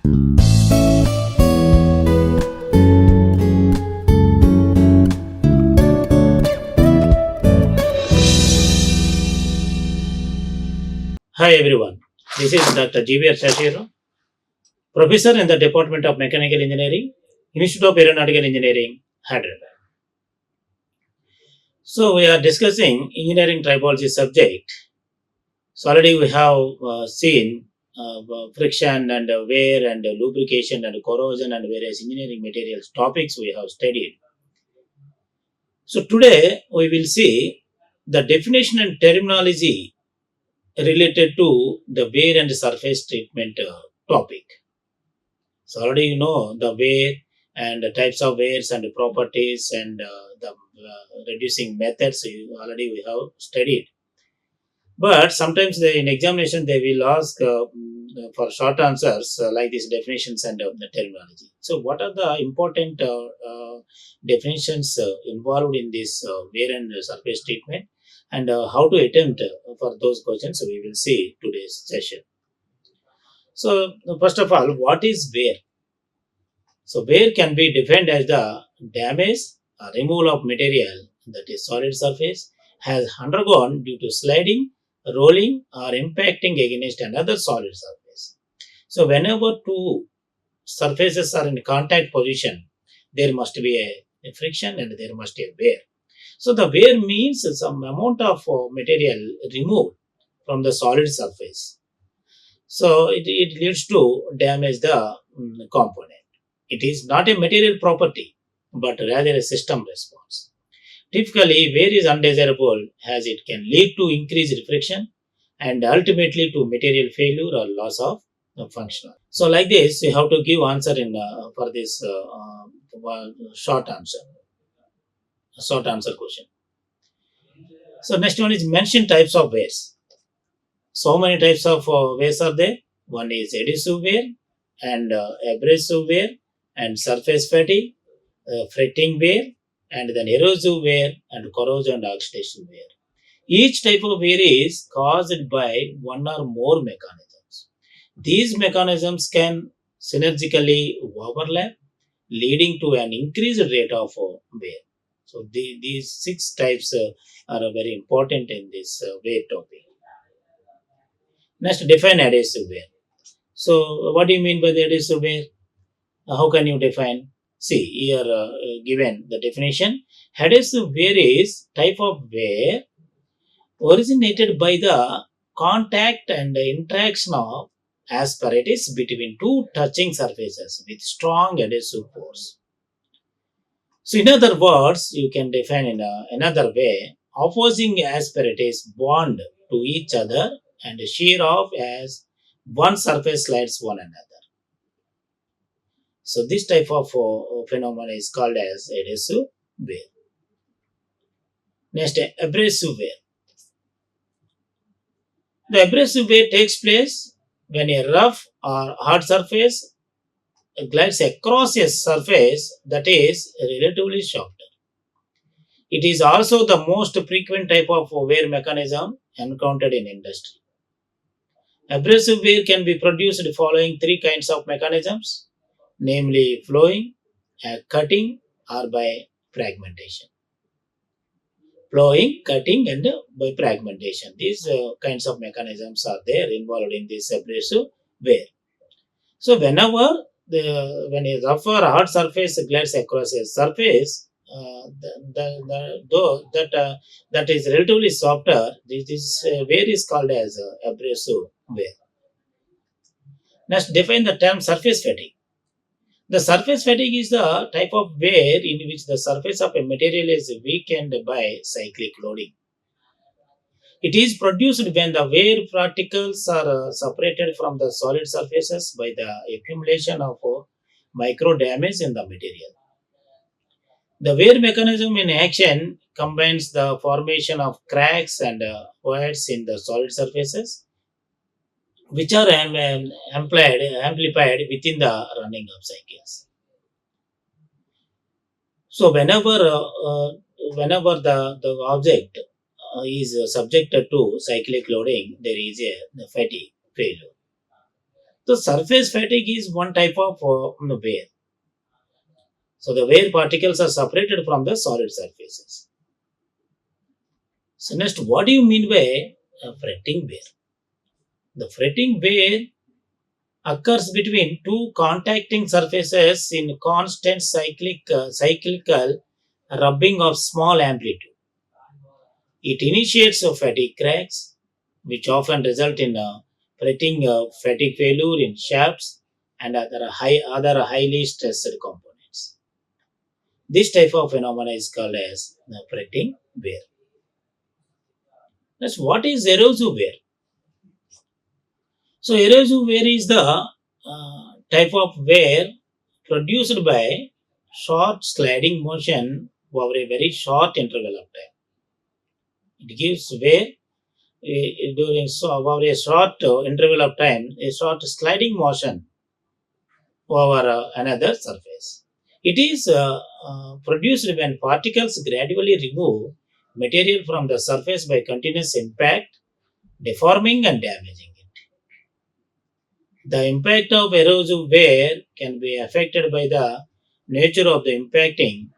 Hi everyone, this is Dr. GVR Seshagiri Rao, Professor in the Department of Mechanical Engineering, Institute of Aeronautical Engineering, Hyderabad. So we are discussing engineering typology subject. So already we have seen friction and wear and lubrication and corrosion and various engineering materials topics we have studied. So today we will see the definition and terminology related to the wear and surface treatment topic. So already you know the wear and the types of wears and the properties and the reducing methods already we have studied. But sometimes in examination they will ask for short answers like these definitions and the terminology. So what are the important definitions involved in this wear and surface treatment, and how to attempt for those questions we will see today's session. So first of all, what is wear? So wear can be defined as the damage or removal of material, that is solid surface, has undergone due to sliding, rolling or impacting against another solid surface. So whenever two surfaces are in contact position, there must be a friction and there must be a wear. So the wear means some amount of material removed from the solid surface. So it leads to damage the component. It is not a material property, but rather a system response. Typically, wear is undesirable as it can lead to increased friction and ultimately to material failure or loss of function. So, like this, you have to give answer in for this short answer question. So, next one is mention types of wears. So many types of wears are there. One is adhesive wear and abrasive wear and surface fatigue, fretting wear, and then erosive wear and corrosion and oxidation wear. Each type of wear is caused by one or more mechanisms. These mechanisms can synergistically overlap, leading to an increased rate of wear. So these six types are very important in this wear topic. Next, define adhesive wear. So what do you mean by the adhesive wear? How can you define? See, here given the definition, adhesive wear is type of wear originated by the contact and interaction of asparagus between two touching surfaces with strong adhesive force. So, in other words, you can define in another way, opposing asparagus bond to each other and shear off as one surface slides one another. So this type of phenomenon is called as adhesive wear. Next, abrasive wear. The abrasive wear takes place when a rough or hard surface glides across a surface that is relatively softer. It is also the most frequent type of wear mechanism encountered in industry. Abrasive wear can be produced following three kinds of mechanisms, namely flowing, cutting, or by fragmentation. Flowing, cutting, and by fragmentation. These kinds of mechanisms are there involved in this abrasive wear. So whenever when a rough or hard surface glides across a surface, that is relatively softer, this wear is called as abrasive wear. Next, define the term surface fatigue. The surface fatigue is the type of wear in which the surface of a material is weakened by cyclic loading. It is produced when the wear particles are separated from the solid surfaces by the accumulation of micro damage in the material. The wear mechanism in action combines the formation of cracks and voids in the solid surfaces, which are amplified within the running of cycles. So whenever the object is subjected to cyclic loading, there is a fatigue failure. The surface fatigue is one type of wear. So the wear particles are separated from the solid surfaces. So next, what do you mean by fretting wear? The fretting wear occurs between two contacting surfaces in constant cyclical rubbing of small amplitude. It initiates fatigue cracks, which often result in fretting fatigue failure in shafts and other highly stressed components. This type of phenomena is called as fretting wear. That's what is erosive wear. So erosive wear is the type of wear produced by short sliding motion over a very short interval of time. It gives wear over a short interval of time, a short sliding motion over another surface. It is produced when particles gradually remove material from the surface by continuous impact, deforming and damaging it. The impact of erosive wear can be affected by the nature of the impacting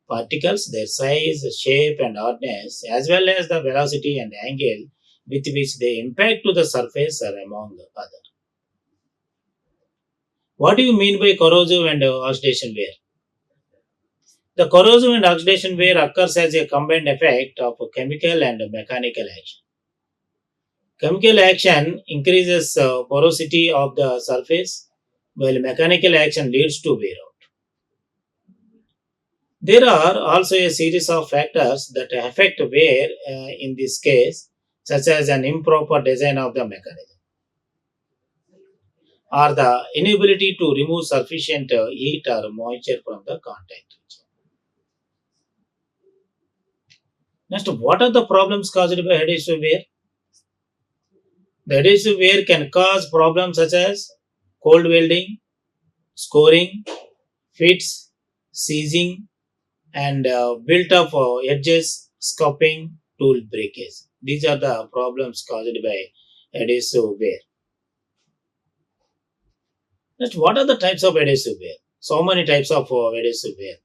particles, their size, shape, and hardness, as well as the velocity and angle with which they impact to the surface, are among other. What do you mean by corrosive and oxidation wear? The corrosive and oxidation wear occurs as a combined effect of chemical and mechanical action. Chemical action increases porosity of the surface, while mechanical action leads to wear out. There are also a series of factors that affect wear in this case, such as an improper design of the mechanism or the inability to remove sufficient heat or moisture from the contact. Next, what are the problems caused by adhesive wear? The adhesive wear can cause problems such as cold welding, scoring, fits, seizing, and built up edges, scuffing, tool breakage. These are the problems caused by adhesive wear. Next, what are the types of adhesive wear? So many types of adhesive wear.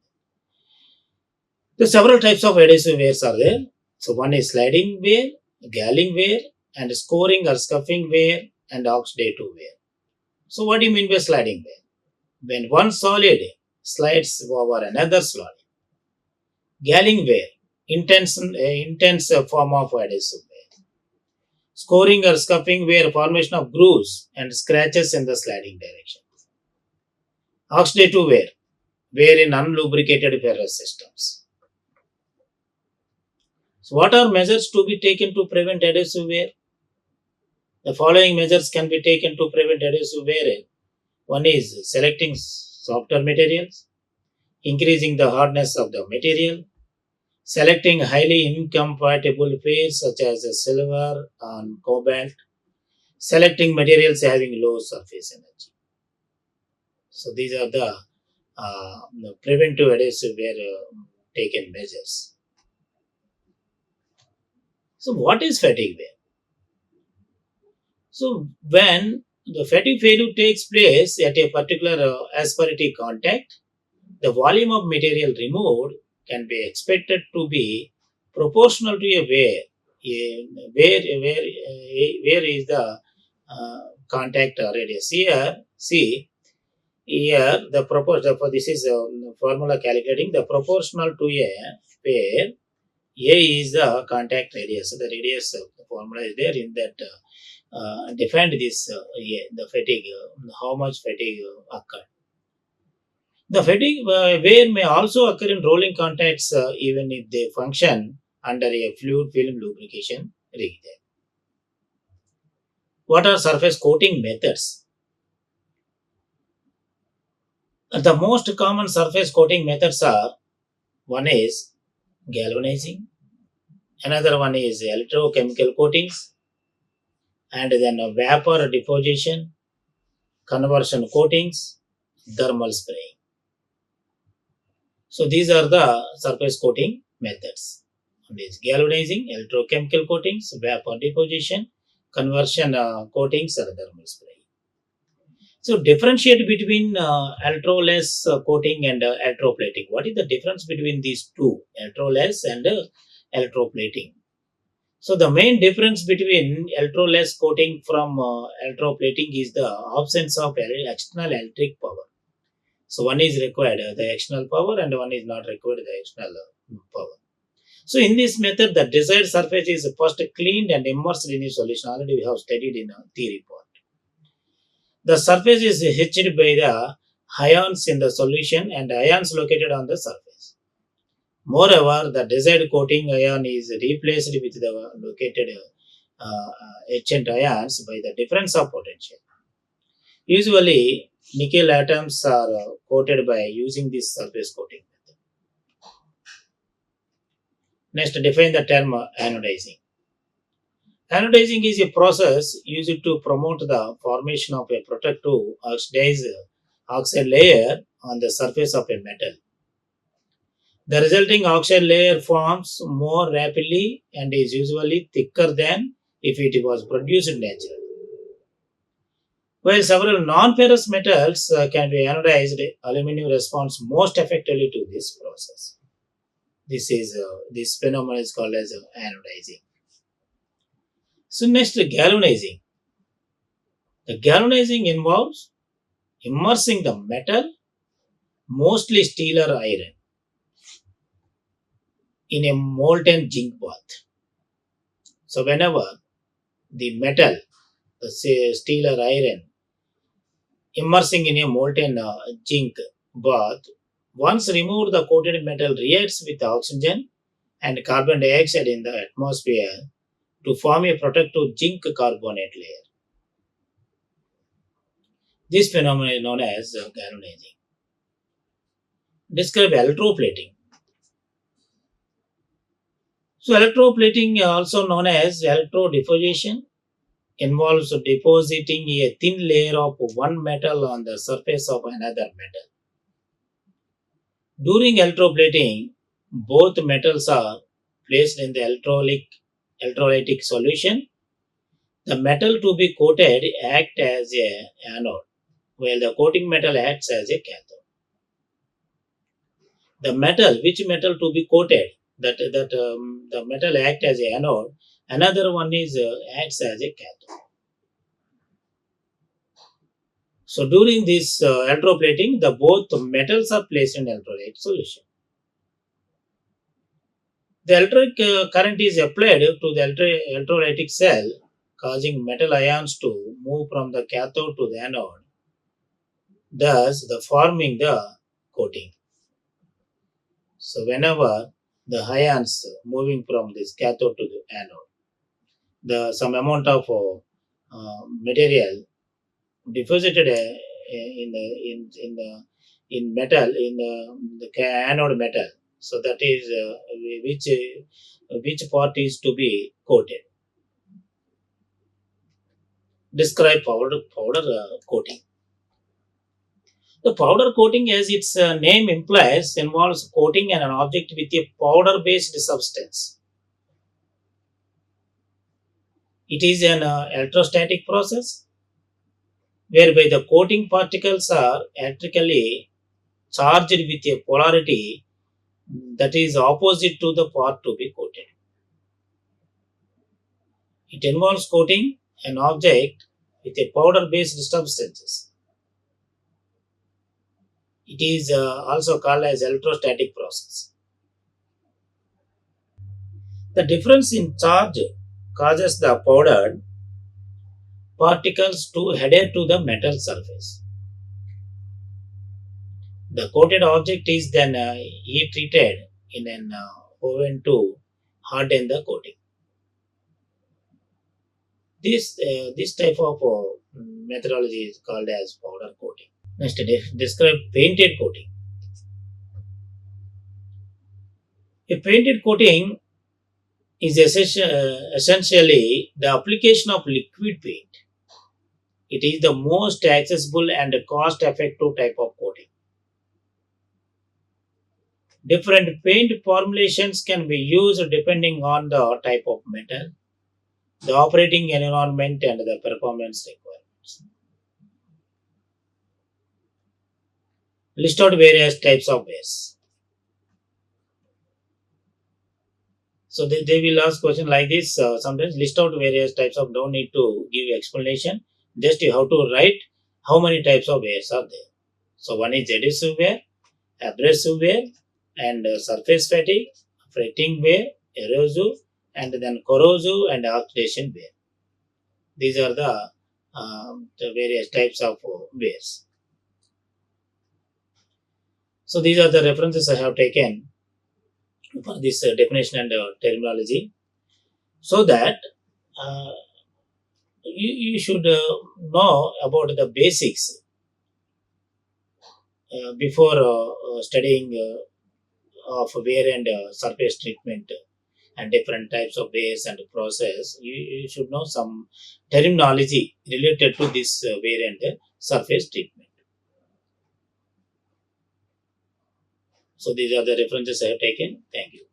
The several types of adhesive wears are there. So one is sliding wear, galling wear, and scoring or scuffing wear, and oxidative wear. So what do you mean by sliding wear? When one solid slides over another solid. Galling wear, intense form of adhesive wear. Scoring or scuffing wear, formation of grooves and scratches in the sliding direction. Oxidative wear in unlubricated ferrous systems. So what are measures to be taken to prevent adhesive wear? The following measures can be taken to prevent adhesive wear. One is selecting softer materials, increasing the hardness of the material, selecting highly incompatible pairs such as silver and cobalt, selecting materials having low surface energy. So these are the preventive adhesive wear taken measures. So what is fatigue wear? So when the fatigue failure takes place at a particular asperity contact, the volume of material removed can be expected to be proportional to a wear. Where is the contact radius? Here the proportion for this is formula calculating the proportional to a pair. A is the contact radius. So the radius formula is there in that defined this the fatigue, how much fatigue occurred. The fatigue wear may also occur in rolling contacts even if they function under a fluid film lubrication rig. What are surface coating methods? The most common surface coating methods are one is galvanizing, another one is electrochemical coatings, and then vapor deposition, conversion coatings, thermal spraying. So these are the surface coating methods. One is galvanizing, electrochemical coatings, vapor deposition, conversion coatings, or thermal spraying. So differentiate between ultraless coating and electroplating. What is the difference between these two, ultraless and electroplating? So the main difference between ultraless coating from electroplating is the absence of external electric power. So one is required the external power and one is not required the external power. So in this method, the desired surface is first cleaned and immersed in a solution. Already we have studied in a theory part. The surface is hitched by the ions in the solution and ions located on the surface. Moreover, the desired coating ion is replaced with the located etchant ions by the difference of potential. Usually, nickel atoms are coated by using this surface coating method. Next, define the term anodizing. Anodizing is a process used to promote the formation of a protective oxidized oxide layer on the surface of a metal. The resulting oxide layer forms more rapidly and is usually thicker than if it was produced naturally. While several non-ferrous metals can be anodized, aluminum responds most effectively to this process. This phenomenon is called as anodizing. So next, galvanizing. The galvanizing involves immersing the metal, mostly steel or iron, in a molten zinc bath. So whenever the metal, say steel or iron, immersing in a molten zinc bath, once removed, the coated metal reacts with oxygen and carbon dioxide in the atmosphere to form a protective zinc carbonate layer. This phenomenon is known as galvanizing. Describe electroplating. So electroplating, also known as electrodiffusion, involves depositing a thin layer of one metal on the surface of another metal. During electroplating, both metals are placed in the electrolytic solution. The metal to be coated acts as a anode, while the coating metal acts as a cathode. The metal, which metal to be coated, the metal act as a anode, another one is acts as a cathode. So during this electroplating, the both metals are placed in electrolyte solution. The electric current is applied to the electrolytic cell, causing metal ions to move from the cathode to the anode, thus the forming the coating. So whenever the ions moving from this cathode to the anode, the some amount of material deposited in metal the anode metal. So that is which part is to be coated. Describe powder coating. The powder coating, as its name implies, involves coating an object with a powder-based substance. It is an electrostatic process whereby the coating particles are electrically charged with a polarity that is opposite to the part to be coated. It involves coating an object with a powder-based substances. It is also called as electrostatic process. The difference in charge causes the powdered particles to adhere to the metal surface. The coated object is then heat treated in an oven to harden the coating. This type of methodology is called as powder coating. Next, describe painted coating. A painted coating is essentially the application of liquid paint. It is the most accessible and cost-effective type of coating. Different paint formulations can be used depending on the type of metal, the operating environment, and the performance requirements. list out various types of wears. So they will ask question like this. Sometimes list out various types of, don't need to give explanation. Just you have to write how many types of wears are there. So one is adhesive wear, abrasive wear, and surface fatigue, fretting wear, erosive, and then corrosive and oxidation wear. These are the various types of wears. So these are the references I have taken for this definition and terminology, so that uh, you should know about the basics before studying of wear and surface treatment and different types of wears and process. You should know some terminology related to this wear and surface treatment. So these are the references I have taken. Thank you.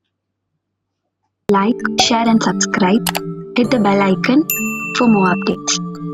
Like, share and subscribe. Hit the bell icon for more updates.